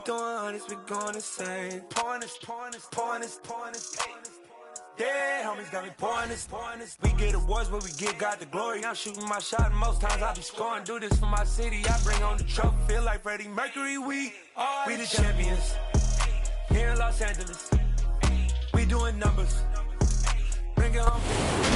doing hundreds, we going insane. Pointers. Yeah, homies got me pointers. We get awards, but we got the glory. I'm shooting my shot, and most times I be scoring. Do this for my city, I bring on the trophy. Feel like Freddie Mercury, we the champions. Here in Los Angeles, we doing numbers. Bring it home.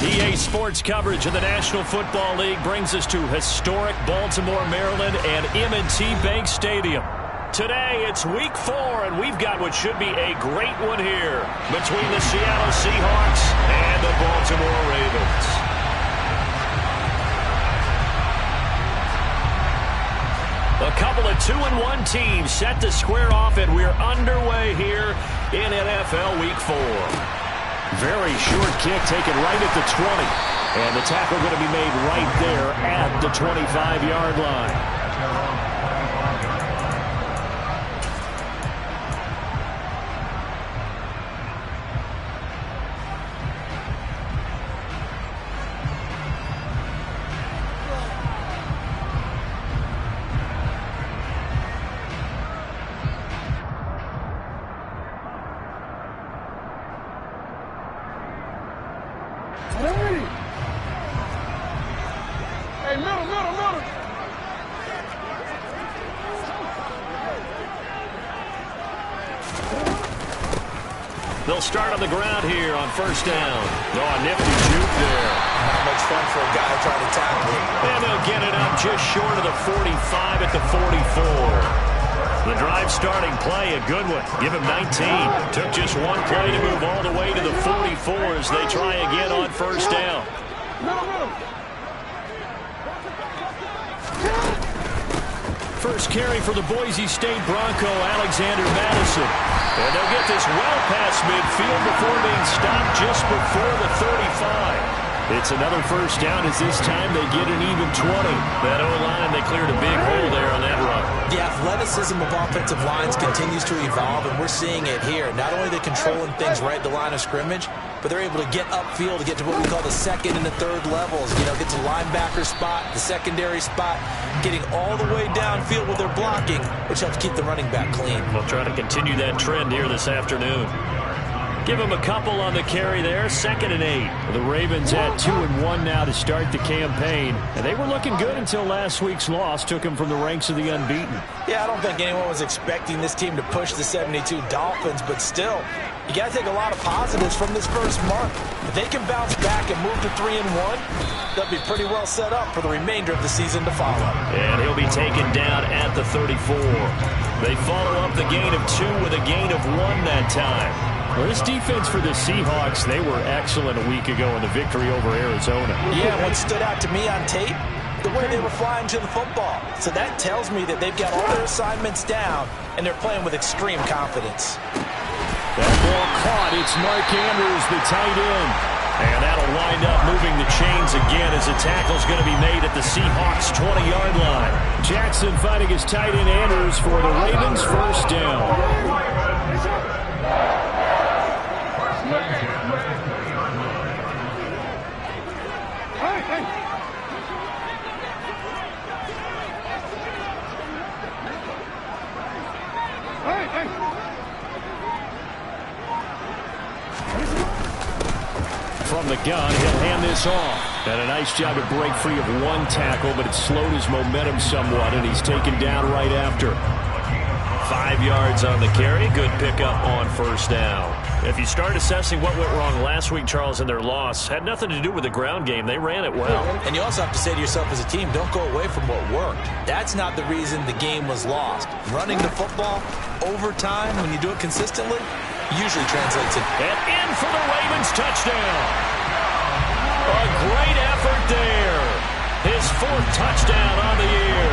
EA Sports coverage of the National Football League brings us to historic Baltimore, Maryland, and M&T Bank Stadium. Today, it's Week 4, and we've got what should be a great one here between the Seattle Seahawks and the Baltimore Ravens. A couple of 2-1 teams set to square off, and we're underway here in NFL Week 4. Very short kick taken right at the 20, and the tackle going to be made right there at the 25-yard line. They'll start on the ground here on first down. Oh, a nifty juke there. Not much fun for a guy trying to tackle him. And they'll get it up just short of the 45 at the 44. The drive starting play, a good one. Give him 19. Took just one play to move all the way to the 44 as they try again on first down. First carry for the Boise State Bronco, Alexander Madison. And they'll get this well past midfield before being stopped just before the 35. It's another first down as this time they get an even 20. That O-line, they cleared a big hole there on that run. The athleticism of offensive lines continues to evolve, and we're seeing it here. Not only are they controlling things right at the line of scrimmage, but they're able to get upfield to get to what we call the second and the third levels. You know, get to the linebacker spot, the secondary spot, getting all the way downfield with their blocking, which helps keep the running back clean. We'll try to continue that trend here this afternoon. Give them a couple on the carry there, 2nd and 8. The Ravens at 2-1 now to start the campaign. And they were looking good until last week's loss took them from the ranks of the unbeaten. Yeah, I don't think anyone was expecting this team to push the 72 Dolphins, but still, you got to take a lot of positives from this first month. If they can bounce back and move to 3-1, they'll be pretty well set up for the remainder of the season to follow. And he'll be taken down at the 34. They follow up the gain of 2 with a gain of 1 that time. Well, this defense for the Seahawks, they were excellent a week ago in the victory over Arizona. Yeah, what stood out to me on tape, the way they were flying to the football. So that tells me that they've got all their assignments down, and they're playing with extreme confidence. That ball caught. It's Mark Andrews, the tight end. And that'll wind up moving the chains again as the tackle's going to be made at the Seahawks' 20-yard line. Jackson finding his tight end Andrews for the Ravens' first down. From the gun, he'll hand this off. And a nice job to break free of one tackle, but it slowed his momentum somewhat, and he's taken down right after. 5 yards on the carry. Good pickup on first down. If you start assessing what went wrong last week, Charles, in their loss, had nothing to do with the ground game. They ran it well. And you also have to say to yourself as a team, don't go away from what worked. That's not the reason the game was lost. Running the football, overtime, when you do it consistently, usually translates it. And in for the Ravens touchdown. A great effort there. His 4th touchdown on the year.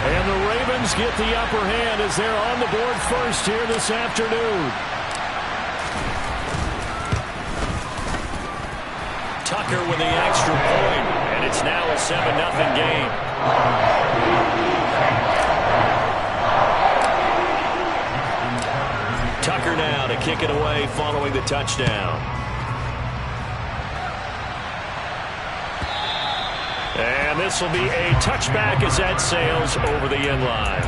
And the Ravens get the upper hand as they're on the board first here this afternoon. Tucker with the extra point, and it's now a 7-0 game. Tucker now to kick it away following the touchdown. And this will be a touchback as that sails over the end line.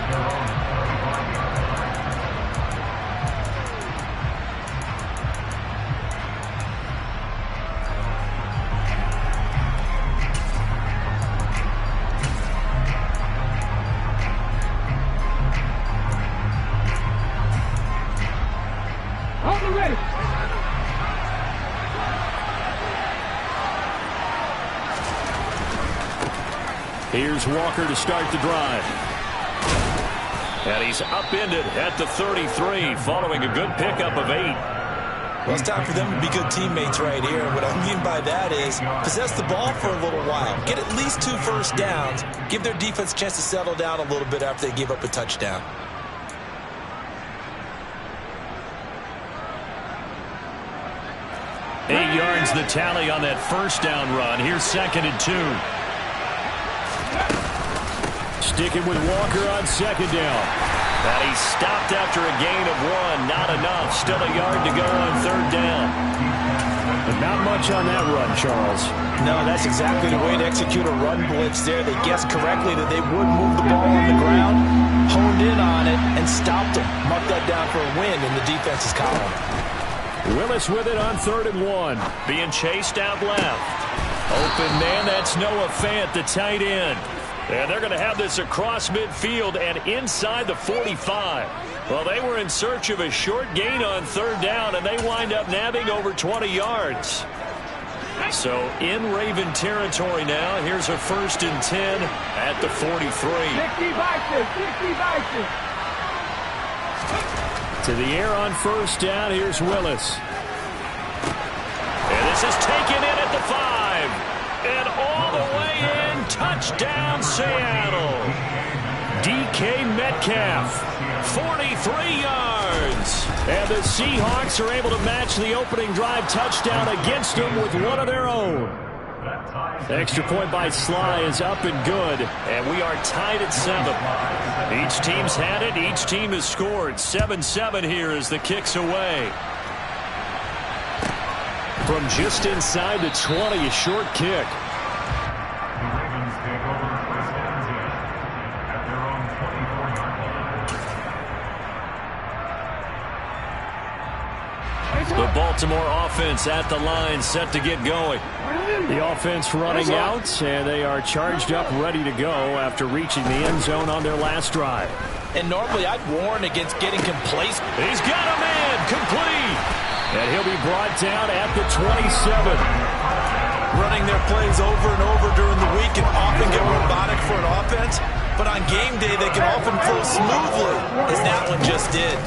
Here's Walker to start the drive. And he's upended at the 33 following a good pickup of 8. Well, it's time for them to be good teammates right here. And what I mean by that is possess the ball for a little while. Get at least 2 first downs. Give their defense a chance to settle down a little bit after they give up a touchdown. Eight yards the tally on that first down run. Here's 2nd and 2. Sticking with Walker on 2nd down. And he's stopped after a gain of 1. Not enough. Still a yard to go on 3rd down. But not much on that run, Charles. No, that's exactly the way to execute a run blitz there. They guessed correctly that they would move the ball on the ground, honed in on it, and stopped them. Marked that down for a win in the defense's column. Willis with it on 3rd and 1. Being chased out left. Open man, that's Noah Fant, the tight end. And they're going to have this across midfield and inside the 45. Well, they were in search of a short gain on 3rd down, and they wind up nabbing over 20 yards. So in Raven territory now. Here's a 1st and 10 at the 43. 60 Vikings, 60 Vikings. To the air on 1st down. Here's Willis. And this is taken in at the 5. And all the way in. Touchdown, Seattle. DK Metcalf. 43 yards. And the Seahawks are able to match the opening drive touchdown against them with one of their own. Extra point by Sly is up and good, and we are tied at 7. Each team's had it. Each team has scored. 7-7 here as the kick's away. From just inside the 20, a short kick. The Baltimore offense at the line, set to get going. The offense running out, and they are charged up, ready to go after reaching the end zone on their last drive. And normally I'd warn against getting complacent. He's got a man, complete. And he'll be brought down at the 27. Running their plays over and over during the week can often get robotic for an offense, but on game day they can often flow smoothly, as that one just did.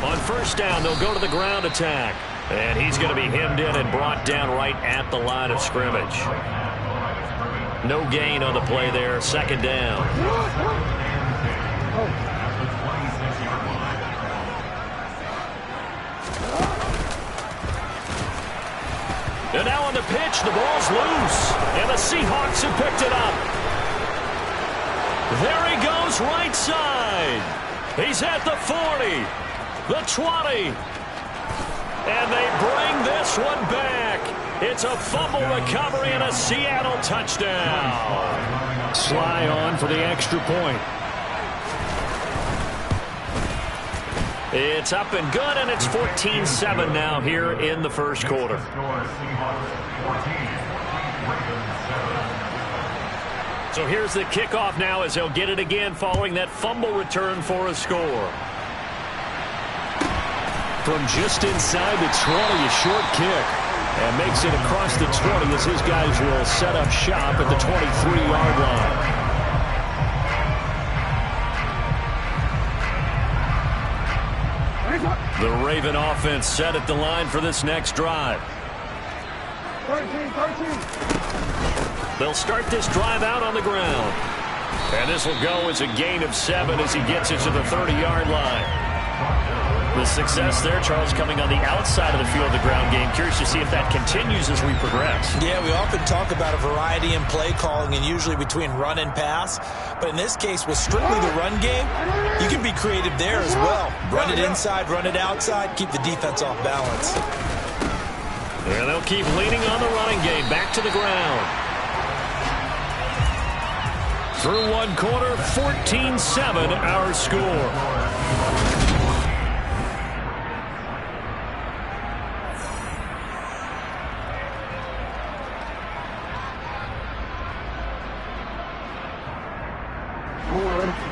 On 1st down, they'll go to the ground attack. And he's going to be hemmed in and brought down right at the line of scrimmage. No gain on the play there. 2nd down. And now on the pitch, the ball's loose. And the Seahawks have picked it up. There he goes, right side. He's at the 40. The 20. And they bring this one back. It's a fumble recovery and a Seattle touchdown. Sly on for the extra point. It's up and good, and it's 14-7 now here in the first quarter. So here's the kickoff now as they'll get it again following that fumble return for a score. From just inside the 20, a short kick. And makes it across the 20 as his guys will set up shop at the 23-yard line. The Raven offense set at the line for this next drive. 13. They'll start this drive out on the ground. And this will go as a gain of 7 as he gets it to the 30-yard line. The success there, Charles, coming on the outside of the field of the ground game. Curious to see if that continues as we progress. Yeah, we often talk about a variety in play calling and usually between run and pass. But in this case, with strictly the run game, you can be creative there as well. Run it inside, run it outside, keep the defense off balance. And they'll keep leaning on the running game. Back to the ground. Through one quarter, 14-7 our score.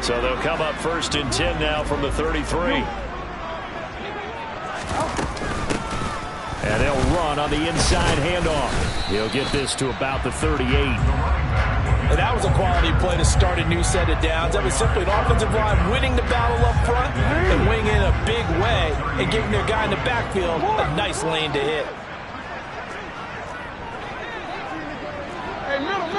So they'll come up 1st and 10 now from the 33. And they'll run on the inside handoff. He'll get this to about the 38. And that was a quality play to start a new set of downs. That was simply an offensive line winning the battle up front and winning in a big way and giving their guy in the backfield a nice lane to hit. Hey, middle.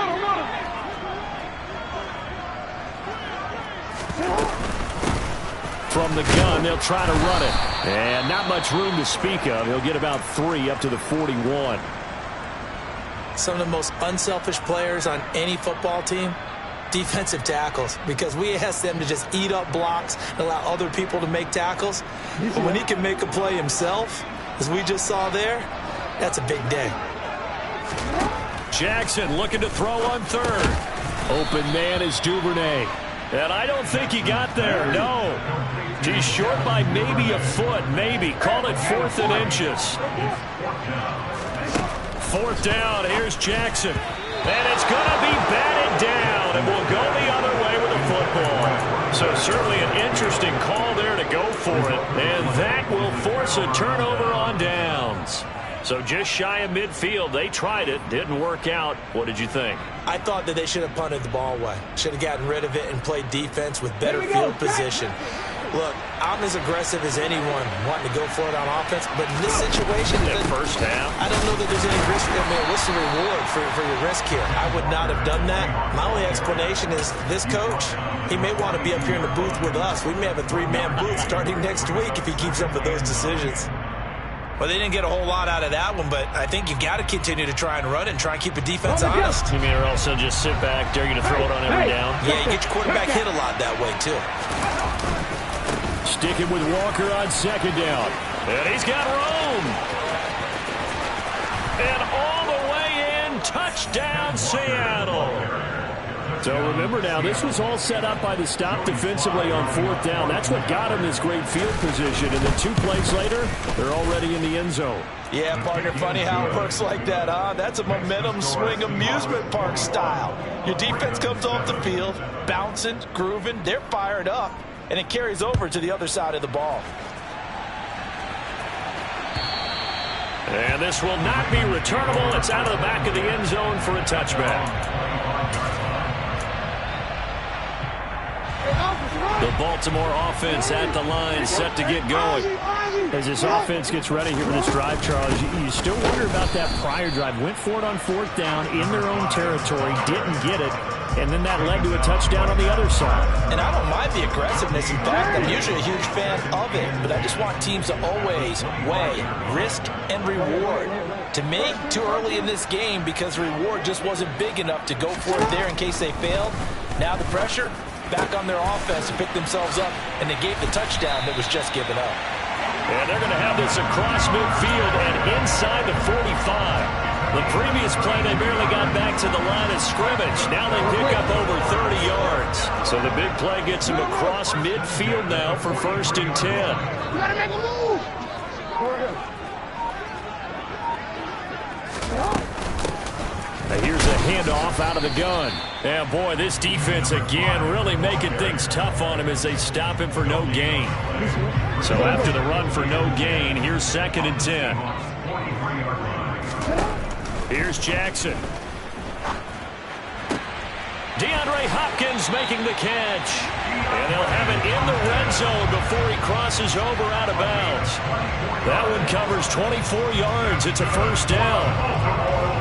From the gun, they'll try to run it. And not much room to speak of. He'll get about 3 up to the 41. Some of the most unselfish players on any football team, defensive tackles, because we ask them to just eat up blocks and allow other people to make tackles. But when he can make a play himself, as we just saw there, that's a big day. Jackson looking to throw on third. Open man is Duvernay. And I don't think he got there, no. He's short by maybe a foot, maybe. Call it 4th and inches. 4th down, here's Jackson. And it's going to be batted down, and we'll go the other way with a football. So certainly an interesting call there to go for it, and that will force a turnover on downs. So just shy of midfield, they tried it, didn't work out. What did you think? I thought that they should have punted the ball away. Should have gotten rid of it and played defense with better field position. Look, I'm as aggressive as anyone wanting to go for it on offense, but in this situation, that first half, I don't know that there's any risk. I mean, what's the reward for your risk here? I would not have done that. My only explanation is this coach, he may want to be up here in the booth with us. We may have a 3-man booth starting next week if he keeps up with those decisions. Well, they didn't get a whole lot out of that one, but I think you've got to continue to try and run it and try and keep the defense honest. You mean or else they'll just sit back, dare you to throw it on every down? Yeah, you get your quarterback hit a lot that way, too. Sticking with Walker on 2nd down. And he's got room. And all the way in, touchdown Seattle. So remember now, this was all set up by the stop defensively on 4th down. That's what got him this great field position. And then 2 plays later, they're already in the end zone. Yeah, partner, funny how it works like that, huh? That's a momentum swing amusement park style. Your defense comes off the field, bouncing, grooving, they're fired up, and it carries over to the other side of the ball. And this will not be returnable. It's out of the back of the end zone for a touchback. The Baltimore offense at the line, set to get going. As this offense gets ready here for this drive, Charles, you still wonder about that prior drive. Went for it on 4th down in their own territory, didn't get it, and then that led to a touchdown on the other side. And I don't mind the aggressiveness. In fact, I'm usually a huge fan of it, but I just want teams to always weigh risk and reward. To me, too early in this game because the reward just wasn't big enough to go for it there in case they failed. Now the pressure back on their offense to pick themselves up, and they gave the touchdown that was just given up. And they're going to have this across midfield and inside the 45. The previous play, they barely got back to the line of scrimmage. Now they pick up over 30 yards. So the big play gets them across midfield now for 1st and 10. You gotta make a move. Now here's a handoff out of the gun. And boy, this defense again really making things tough on him as they stop him for no gain. So after the run for no gain, here's 2nd and 10. Here's Jackson. DeAndre Hopkins making the catch. And they'll have it in the red zone before he crosses over out of bounds. That one covers 24 yards. It's a 1st down.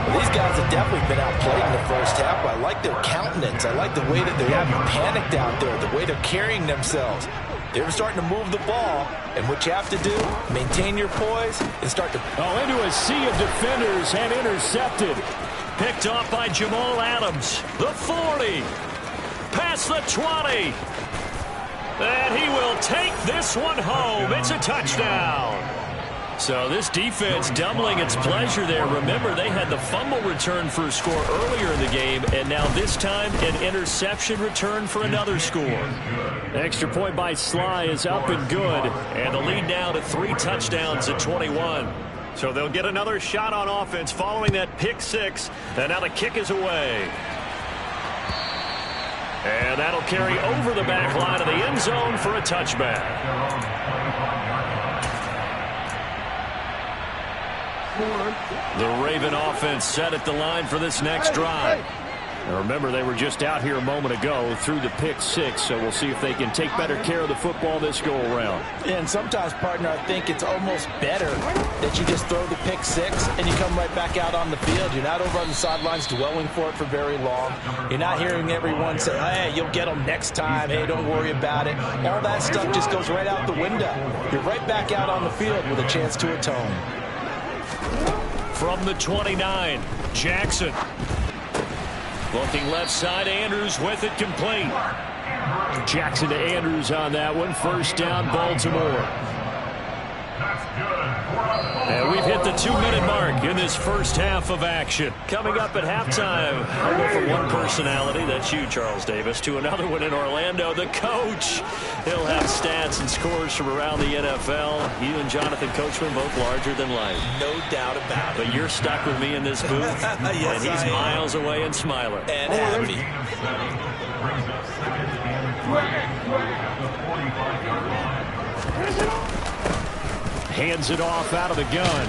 Well, these guys have definitely been outplayed in the first half, but I like their countenance. I like the way that they haven't panicked out there, the way they're carrying themselves. They're starting to move the ball, and what you have to do, maintain your poise and start to... Into a sea of defenders and intercepted. Picked off by Jamal Adams. The 40. Past the 20. And he will take this one home. It's a touchdown. So this defense doubling its pleasure there. Remember, they had the fumble return for a score earlier in the game, and now this time an interception return for another score. Extra point by Sly is up and good, and the lead now to 3 touchdowns at 21. So they'll get another shot on offense following that pick 6, and now the kick is away. And that'll carry over the back line of the end zone for a touchback. The Raven offense set at the line for this next drive. And remember, they were just out here a moment ago through the pick six, so we'll see if they can take better care of the football this go-around. And sometimes, partner, I think it's almost better that you just throw the pick six and you come right back out on the field. You're not over on the sidelines dwelling for it for very long. You're not hearing everyone say, hey, you'll get them next time. Hey, don't worry about it. All that stuff just goes right out the window. You're right back out on the field with a chance to atone. From the 29, Jackson. Looking left side, Andrews with it complete. Jackson to Andrews on that one. First down, Baltimore. And we've hit the 2-minute mark in this first half of action. Coming up at halftime, I'll go from one personality, that's you, Charles Davis, to another one in Orlando, the coach. He'll have stats and scores from around the NFL. You and Jonathan Coachman both larger than life. No doubt about it. But you're stuck with me in this booth, yes, and he's miles away and smiling. And happy. Hands it off out of the gun.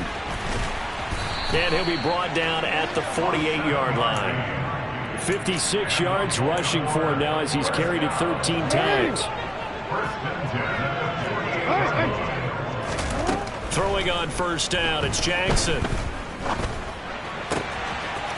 And he'll be brought down at the 48-yard line. 56 yards rushing for him now as he's carried it 13 times. Throwing on first down, it's Jackson.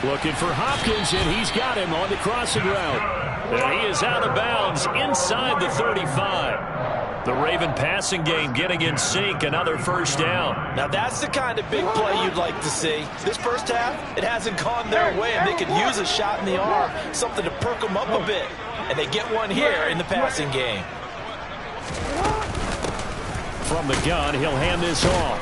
Looking for Hopkins, and he's got him on the crossing route. And he is out of bounds inside the 35. The Raven passing game getting in sync, another first down. Now that's the kind of big play you'd like to see. This first half, it hasn't gone their way, and they could use a shot in the arm, something to perk them up a bit. And they get one here in the passing game. From the gun, he'll hand this off.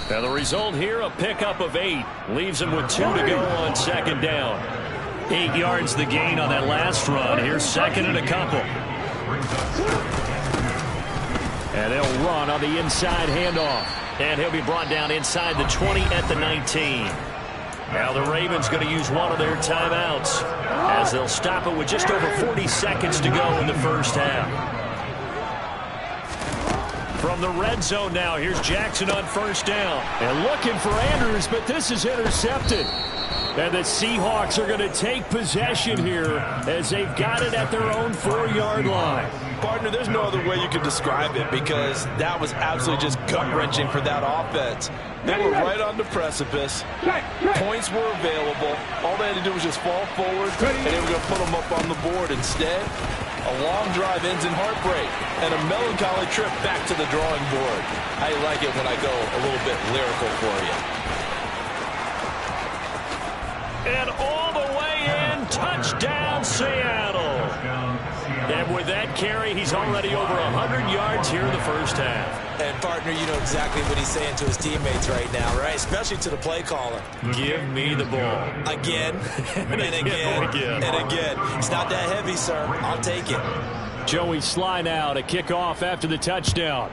Now the result here, a pickup of 8. Leaves him with 2 to go on second down. 8 yards the gain on that last run. Here's second and a couple. And they'll run on the inside handoff. And he'll be brought down inside the 20 at the 19. Now the Ravens going to use one of their timeouts as they'll stop it with just over 40 seconds to go in the first half. From the red zone now, here's Jackson on first down. And looking for Andrews, but this is intercepted. And the Seahawks are going to take possession here as they've got it at their own 4-yard line. Partner, there's no other way you could describe it because that was absolutely just gut-wrenching for that offense. They were right on the precipice. Points were available. All they had to do was just fall forward, and they were going to put them up on the board. Instead, a long drive ends in heartbreak and a melancholy trip back to the drawing board. I like it when I go a little bit lyrical for you. And all the way in, touchdown Seattle. And with that carry, he's already over 100 yards here in the first half. And, partner, you know exactly what he's saying to his teammates right now, right? Especially to the play caller. Give me the ball. Again, and again, and again. It's not that heavy, sir. I'll take it. Joey Sly now to kick off after the touchdown.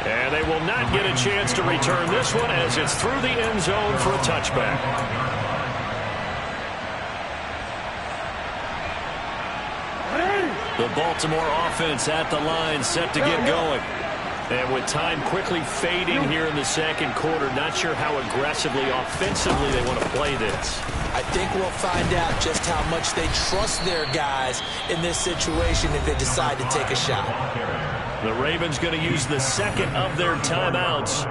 And they will not get a chance to return this one as it's through the end zone for a touchback. The Baltimore offense at the line set to get going. And with time quickly fading here in the second quarter, not sure how aggressively, offensively they want to play this. I think we'll find out just how much they trust their guys in this situation if they decide to take a shot. The Ravens going to use the second of their timeouts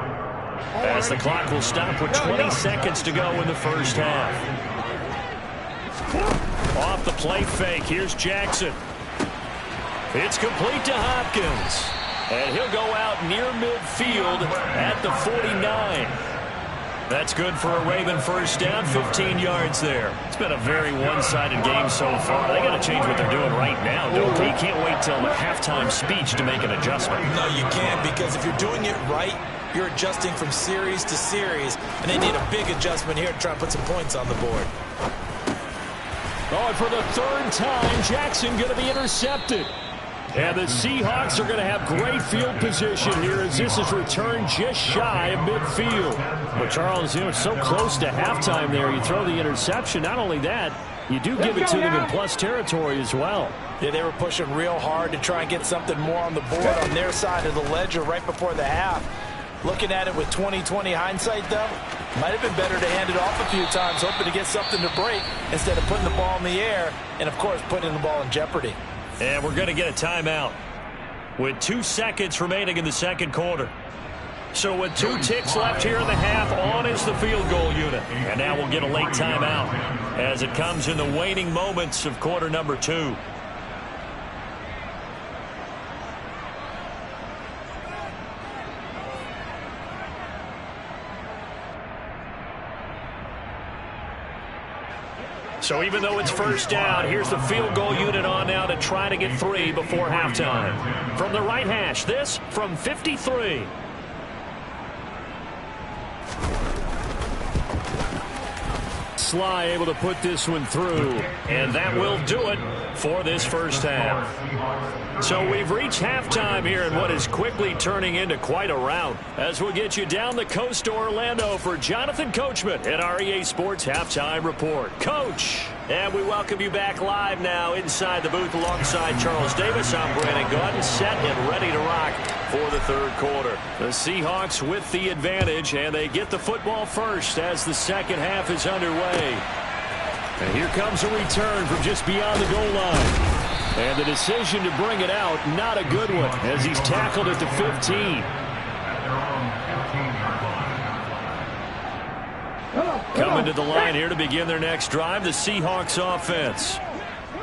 as the clock will stop with 20 seconds to go in the first half. Off the play fake, here's Jackson. It's complete to Hopkins. And he'll go out near midfield at the 49. That's good for a Raven first down, 15 yards there. It's been a very one-sided game so far. They got to change what they're doing right now, don't they? You can't wait till the halftime speech to make an adjustment. No, you can't, because if you're doing it right, you're adjusting from series to series, and they need a big adjustment here to try and put some points on the board. Oh, and for the third time, Jackson going to be intercepted. And the Seahawks are going to have great field position here as this is returned just shy of midfield. But Charles, you know, so close to halftime there. You throw the interception. Not only that, you do give it to them in plus territory as well. Yeah, they were pushing real hard to try and get something more on the board on their side of the ledger right before the half. Looking at it with 20/20 hindsight, though, might have been better to hand it off a few times, hoping to get something to break instead of putting the ball in the air and, of course, putting the ball in jeopardy. And we're going to get a timeout with 2 seconds remaining in the second quarter. So with 2 ticks left here in the half, on is the field goal unit. And now we'll get a late timeout as it comes in the waning moments of quarter number 2. So even though it's first down, here's the field goal unit on now to try to get 3 before halftime. From the right hash, this from 53. Sly able to put this one through, and that will do it for this first half. So we've reached halftime here in what is quickly turning into quite a rout, as we'll get you down the coast to Orlando for Jonathan Coachman at our EA Sports Halftime Report. Coach, and we welcome you back live now inside the booth alongside Charles Davis. I'm Brandon Gordon, set and ready to rock for the third quarter. The Seahawks with the advantage, and they get the football first as the second half is underway. And here comes a return from just beyond the goal line. And the decision to bring it out, not a good one, as he's tackled at the 15. Coming to the line here to begin their next drive, the Seahawks offense.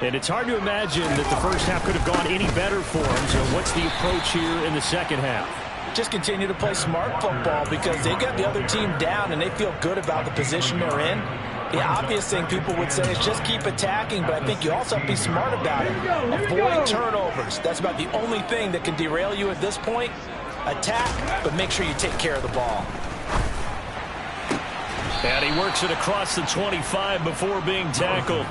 And it's hard to imagine that the first half could have gone any better for them. So what's the approach here in the second half? Just continue to play smart football because they got the other team down and they feel good about the position they're in. The obvious thing people would say is just keep attacking, but I think you also have to be smart about it. Avoid turnovers. That's about the only thing that can derail you at this point. Attack, but make sure you take care of the ball. And he works it across the 25 before being tackled.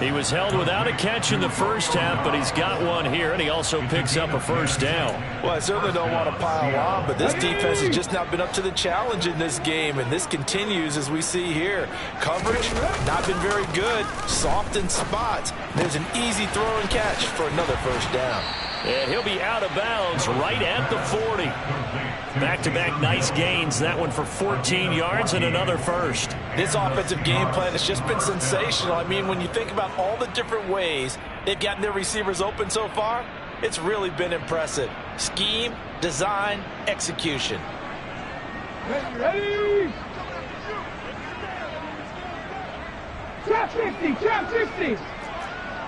He was held without a catch in the first half, but he's got one here, and he also picks up a first down. Well, I certainly don't want to pile on, but this defense has just not been up to the challenge in this game, and this continues as we see here. Coverage, not been very good. Soft in spots. There's an easy throw and catch for another first down. And he'll be out of bounds right at the 40. Back-to-back nice gains. That one for 14 yards and another first. This offensive game plan has just been sensational. I mean, when you think about all the different ways they've gotten their receivers open so far, it's really been impressive. Scheme, design, execution. Ready? Trap 60, trap 60.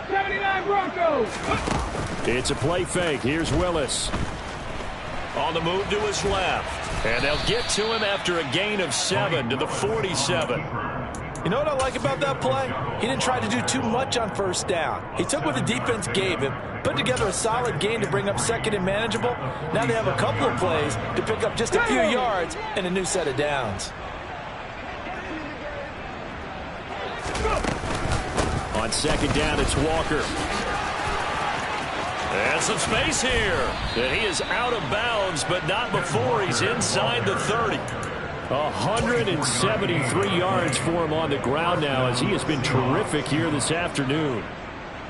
79 Broncos. It's a play fake. Here's Willis. On the move to his left. And they'll get to him after a gain of 7 to the 47. You know what I like about that play? He didn't try to do too much on first down. He took what the defense gave him, put together a solid gain to bring up second and manageable. Now they have a couple of plays to pick up just a few yards and a new set of downs. On second down, it's Walker. And some space here. And he is out of bounds, but not before he's inside the 30. 173 yards for him on the ground now, as he has been terrific here this afternoon.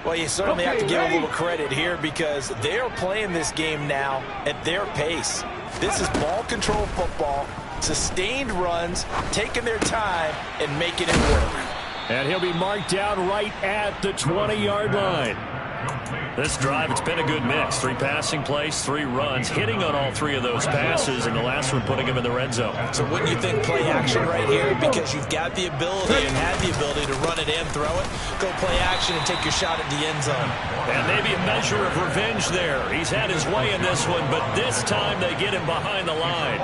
Well, you certainly have to give a little credit here because they're playing this game now at their pace. This is ball control football, sustained runs, taking their time and making it work. And he'll be marked down right at the 20-yard line. This drive, it's been a good mix. 3 passing plays, 3 runs, hitting on all 3 of those passes, and the last one putting him in the red zone. So wouldn't you think play action right here? Because you've got the ability and have the ability to run it and throw it. Go play action and take your shot at the end zone. And maybe a measure of revenge there. He's had his way in this one, but this time they get him behind the line.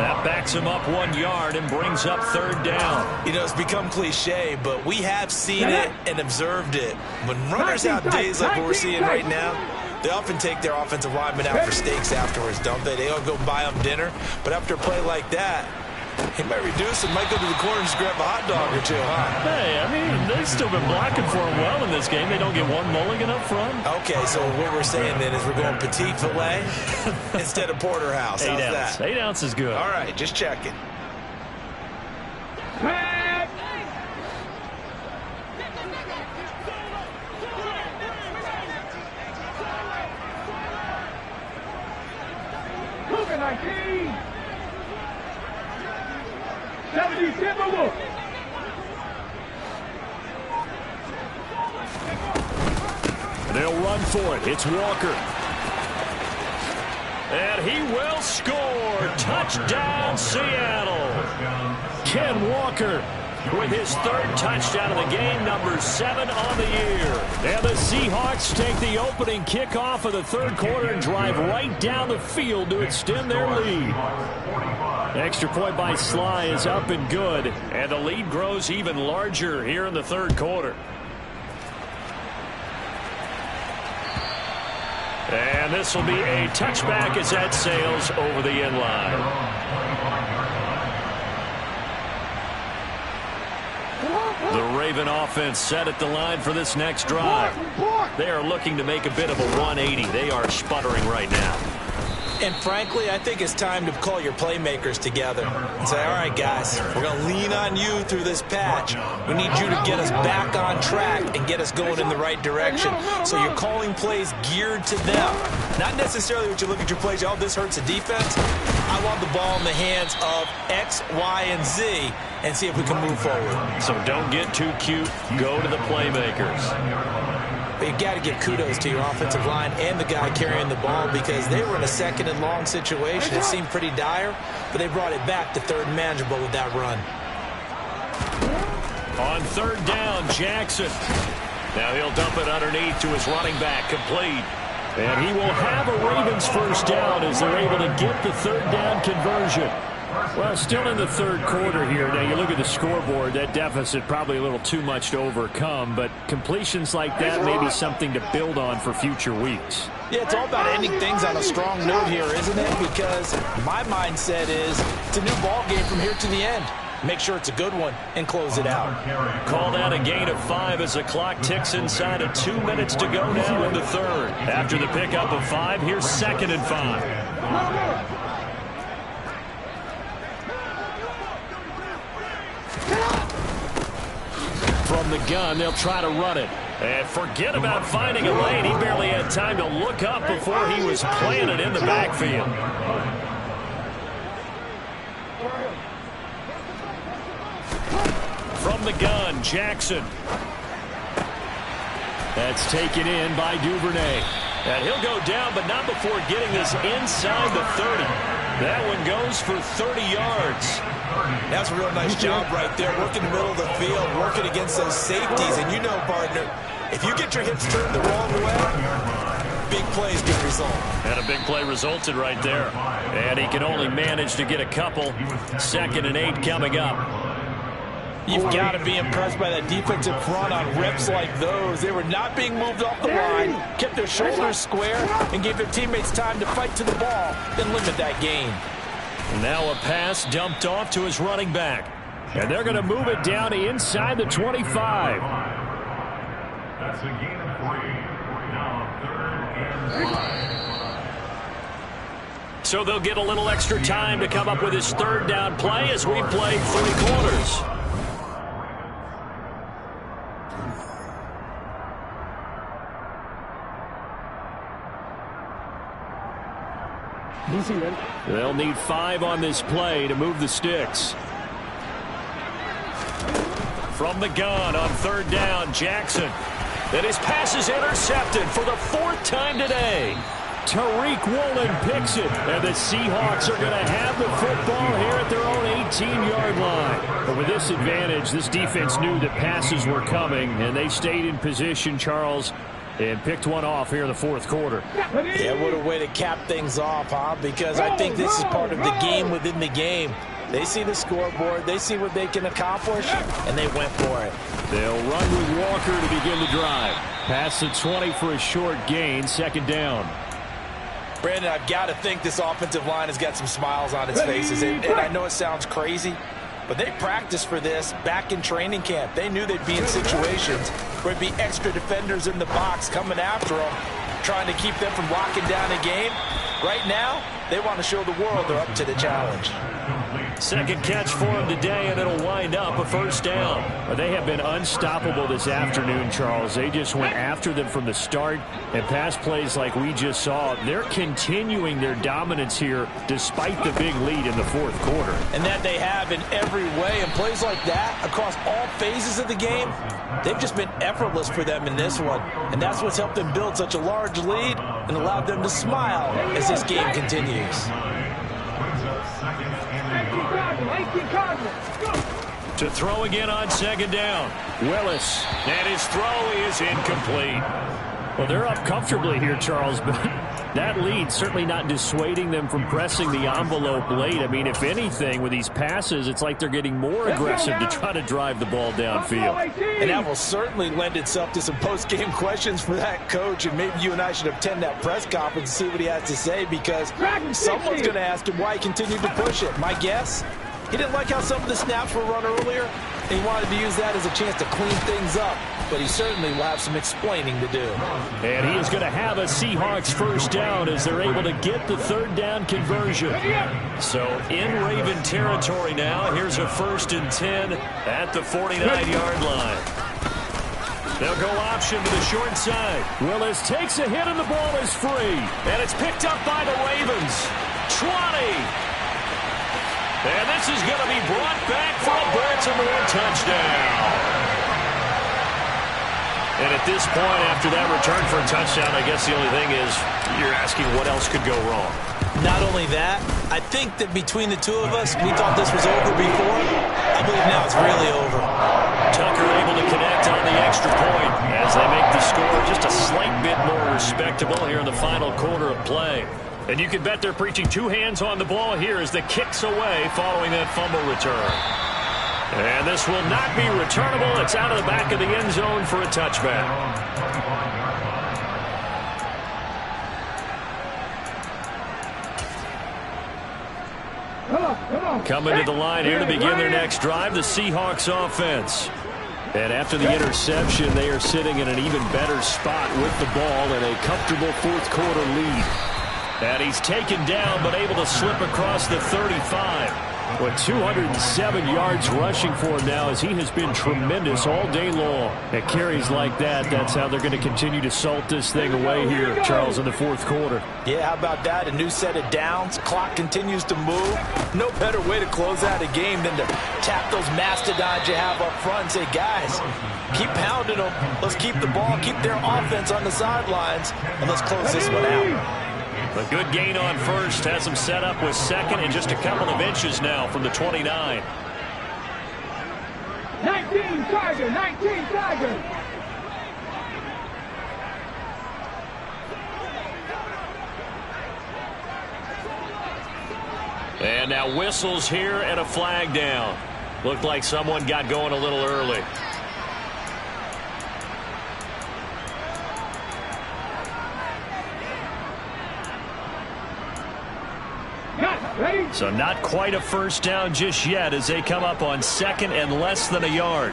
That backs him up 1 yard and brings up third down. You know, it's become cliche, but we have seen it and observed it. When runners have days like what we're seeing right now, they often take their offensive linemen out for steaks afterwards, don't they? They all go buy them dinner. But after a play like that, he might reduce and might go to the corner and just grab a hot dog or two, huh? Hey, I mean, they've still been blocking for him well in this game. They don't get one mulligan up front. Okay, so what we're saying then is we're going petite filet instead of porterhouse. How's 8 ounce. that? 8 ounce is good. All right, just checking. 70, Timberwolf. They'll run for it. It's Walker. And he will score. Touchdown, Seattle. Ken Walker with his third touchdown of the game, number 7 on the year. And the Seahawks take the opening kickoff of the third quarter and drive right down the field to extend their lead. Extra point by Sly is up and good. And the lead grows even larger here in the third quarter. And this will be a touchback as that sails over the end line. The Raven offense set at the line for this next drive. They are looking to make a bit of a 180. They are sputtering right now. And frankly, I think it's time to call your playmakers together and say, all right, guys, we're going to lean on you through this patch. We need you to get us back on track and get us going in the right direction. So you're calling plays geared to them. Not necessarily what you look at your plays, oh, this hurts the defense. I want the ball in the hands of X, Y, and Z and see if we can move forward. So don't get too cute. Go to the playmakers. But you've got to give kudos to your offensive line and the guy carrying the ball because they were in a second and long situation. It seemed pretty dire, but they brought it back to third and manageable with that run. On third down, Jackson. Now he'll dump it underneath to his running back, complete. And he will have a Ravens first down as they're able to get the third down conversion. Well, still in the third quarter here. Now, you look at the scoreboard, that deficit probably a little too much to overcome, but completions like that may be something to build on for future weeks. Yeah, it's all about ending things on a strong note here, isn't it? Because my mindset is it's a new ball game from here to the end. Make sure it's a good one and close it out. Call that a gain of 5 as the clock ticks inside of 2 minutes to go now in the third. After the pickup of 5, here's 2nd and 5. From the gun, they'll try to run it. And forget about finding a lane. He barely had time to look up before he was planted in the backfield. From the gun, Jackson. That's taken in by Duvernay. And he'll go down, but not before getting this inside the 30. That one goes for 30 yards. That's a real nice job right there, working the middle of the field, working against those safeties. And you know, partner, if you get your hips turned the wrong way, big plays can result. And a big play resulted right there. And he can only manage to get a couple. 2nd and 8 coming up. You've got to be impressed by that defensive front on reps like those. They were not being moved off the line, kept their shoulders square, and gave their teammates time to fight to the ball, then limit that gain. Now a pass dumped off to his running back. And they're going to move it down to inside the 25. That's a gain of 3. Now 3rd and 5. So they'll get a little extra time to come up with his third down play as we play 3 quarters. They'll need 5 on this play to move the sticks. From the gun on 3rd down, Jackson. And his pass is intercepted for the 4th time today. Tariq Woolen picks it, and the Seahawks are going to have the football here at their own 18-yard line. But with this advantage, this defense knew that passes were coming, and they stayed in position, Charles, and picked one off here in the 4th quarter. Yeah, what a way to cap things off, huh? Because I think this is part of the game within the game. They see the scoreboard, they see what they can accomplish, and they went for it. They'll run with Walker to begin the drive. Pass the 20 for a short gain, 2nd down. Brandon, I've got to think this offensive line has got some smiles on its faces. And I know it sounds crazy, but they practiced for this back in training camp. They knew they'd be in situations where it'd be extra defenders in the box coming after them, trying to keep them from locking down a game. Right now, they want to show the world they're up to the challenge. Second catch for him today, and it'll wind up a first down. They have been unstoppable this afternoon, Charles. They just went after them from the start, and pass plays like we just saw, they're continuing their dominance here despite the big lead in the fourth quarter. And that they have in every way, and plays like that across all phases of the game, they've just been effortless for them in this one. And that's what's helped them build such a large lead and allowed them to smile as this game continues. To throw again on second down. Willis, and his throw is incomplete. Well, they're up comfortably here, Charles, but that lead certainly not dissuading them from pressing the envelope late. I mean, if anything, with these passes, it's like they're getting more aggressive to try to drive the ball downfield. And that will certainly lend itself to some post-game questions for that coach, and maybe you and I should attend that press conference and see what he has to say, because someone's going to ask him why he continued to push it. My guess? He didn't like how some of the snaps were run earlier, and he wanted to use that as a chance to clean things up. But he certainly will have some explaining to do. And he is going to have a Seahawks first down as they're able to get the third down conversion. So in Raven territory now, here's a 1st and 10 at the 49-yard line. They'll go option to the short side. Willis takes a hit and the ball is free. And it's picked up by the Ravens. 20. And this is going to be brought back for a Baltimore touchdown. And at this point, after that return for a touchdown, I guess the only thing is you're asking what else could go wrong. Not only that, I think that between the two of us, we thought this was over before. I believe now it's really over. Tucker able to connect on the extra point as they make the score just a slight bit more respectable here in the final quarter of play. And you can bet they're preaching two hands on the ball here as the kick's away following that fumble return. And this will not be returnable. It's out of the back of the end zone for a touchback. Coming to the line here to begin their next drive, the Seahawks offense. And after the interception, they are sitting in an even better spot with the ball and a comfortable fourth quarter lead. And he's taken down but able to slip across the 35. With 207 yards rushing for him now as he has been tremendous all day long. At carries like that, that's how they're going to continue to salt this thing away here, Charles, in the fourth quarter. Yeah, how about that? A new set of downs. Clock continues to move. No better way to close out a game than to tap those mastodons you have up front and say, guys, keep pounding them. Let's keep the ball, keep their offense on the sidelines, and let's close this one out. A good gain on first has them set up with second and just a couple of inches now from the 29. 19 Tiger, 19 Tiger. And now whistles here and a flag down. Looked like someone got going a little early. So not quite a first down just yet as they come up on second and less than a yard.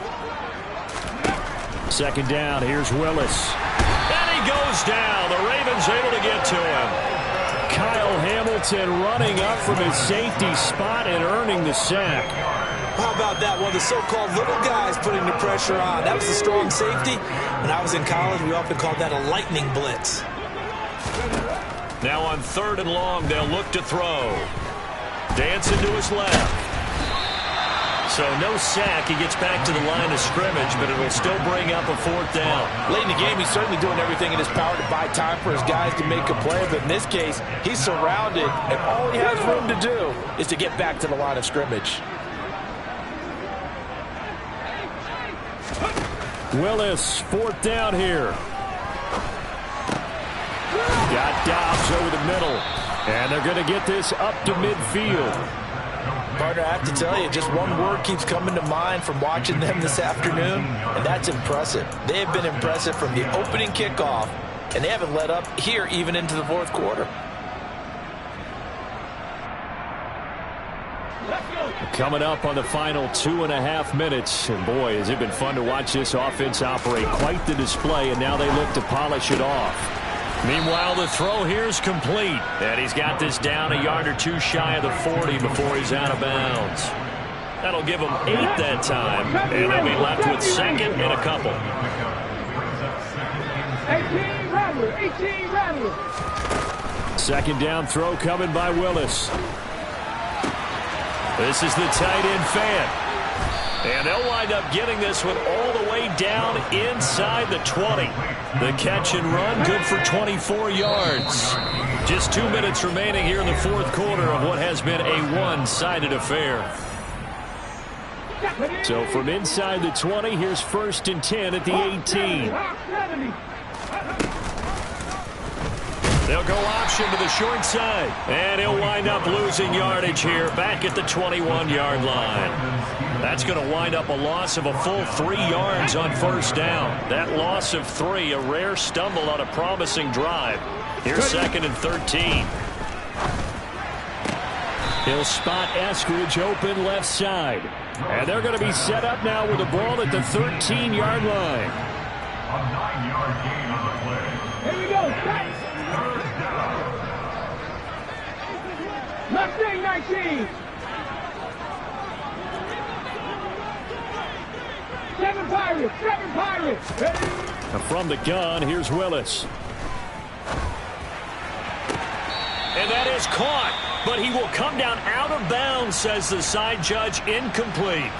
Second down, here's Willis. And he goes down. The Ravens able to get to him. Kyle Hamilton running up from his safety spot and earning the sack. How about that? One of the so-called little guys putting the pressure on. That was a strong safety. When I was in college, we often called that a lightning blitz. Now on 3rd and long, they'll look to throw. Dancing to his left. So no sack. He gets back to the line of scrimmage, but it'll still bring up a 4th down. Late in the game, he's certainly doing everything in his power to buy time for his guys to make a play. But in this case, he's surrounded, and all he has room to do is to get back to the line of scrimmage. Willis, 4th down here. Got Dobbs over the middle. And they're going to get this up to midfield. Partner, I have to tell you, just one word keeps coming to mind from watching them this afternoon, and that's impressive. They have been impressive from the opening kickoff, and they haven't let up here even into the fourth quarter. Coming up on the final 2.5 minutes. And boy, has it been fun to watch this offense operate. Quite the display, and now they look to polish it off. Meanwhile, the throw here is complete. And he's got this down a yard or two shy of the 40 before he's out of bounds. That'll give him 8 that time. And they'll be left with second and a couple. 18 Rattler, 18 Rattler. Second down throw coming by Willis. This is the tight end fan. And they'll wind up getting this one all the way down inside the 20. The catch and run, good for 24 yards. Just 2 minutes remaining here in the fourth quarter of what has been a one-sided affair. So from inside the 20, here's 1st and 10 at the 18. They'll go option to the short side. And he'll wind up losing yardage here back at the 21-yard line. That's going to wind up a loss of a full 3 yards on first down. That loss of 3, a rare stumble on a promising drive. Here's 2nd and 13. He'll spot Eskridge open left side. And they're going to be set up now with the ball at the 13-yard line. A 9-yard gain on the play. Here we go. Mustang 19. 7 Pirates, 7 Pirates. Now from the gun, here's Willis. And that is caught, but he will come down out of bounds, says the side judge, incomplete.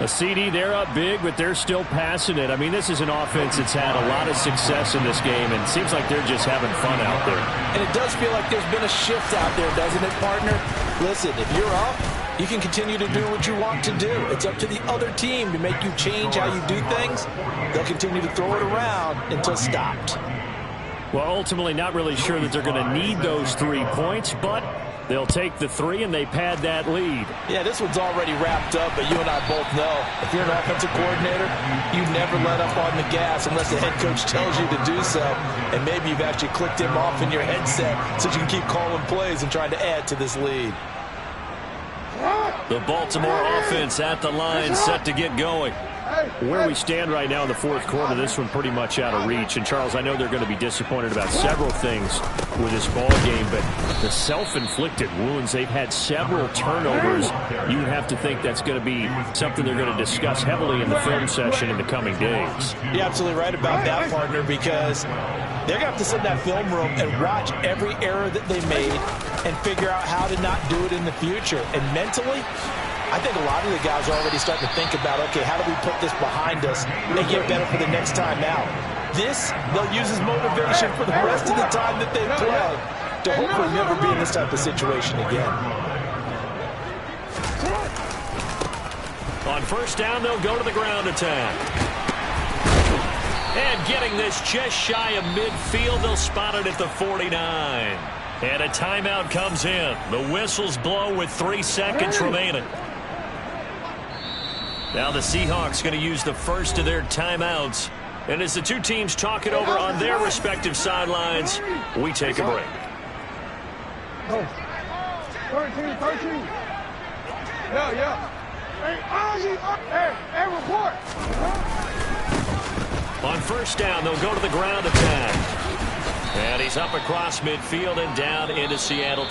A CD, they're up big, but they're still passing it. I mean, this is an offense that's had a lot of success in this game, and it seems like they're just having fun out there. And it does feel like there's been a shift out there, doesn't it, partner? Listen, if you're up, you can continue to do what you want to do. It's up to the other team to make you change how you do things. They'll continue to throw it around until stopped. Well, ultimately, not really sure that they're going to need those 3 points, but they'll take the 3 and they pad that lead. Yeah, this one's already wrapped up, but you and I both know if you're an offensive coordinator, you never let up on the gas unless the head coach tells you to do so. And maybe you've actually clicked him off in your headset so you can keep calling plays and trying to add to this lead. The Baltimore offense at the line, set to get going. Where we stand right now in the fourth quarter, this one pretty much out of reach. And, Charles, I know they're going to be disappointed about several things with this ball game, but the self-inflicted wounds, they've had several turnovers. You have to think that's going to be something they're going to discuss heavily in the film session in the coming days. You're absolutely right about that, partner, because they're going to have to sit in that film room and watch every error that they made and figure out how to not do it in the future. And mentally, I think a lot of the guys are already starting to think about, okay, how do we put this behind us and get better for the next time out? This, they'll use as motivation for the rest of the time that they play to hopefully never be in this type of situation again. On first down, they'll go to the ground attack. And getting this just shy of midfield, they'll spot it at the 49. And a timeout comes in. The whistles blow with 3 seconds remaining. Now the Seahawks going to use the first of their timeouts. And as the two teams talk it over on their respective sidelines, we take a break. 13. Yeah. Hey, report. On first down, they'll go to the ground attack. And he's up across midfield and down into Seattle.